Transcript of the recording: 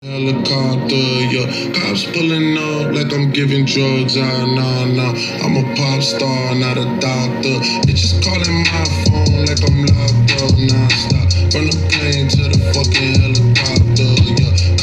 Helicopter, yeah. Cops pulling up like I'm giving drugs. Nah. I'm a pop star, not a doctor. They just calling my phone like I'm locked up. Nah, stop. From the plane to the fucking helicopter, yeah.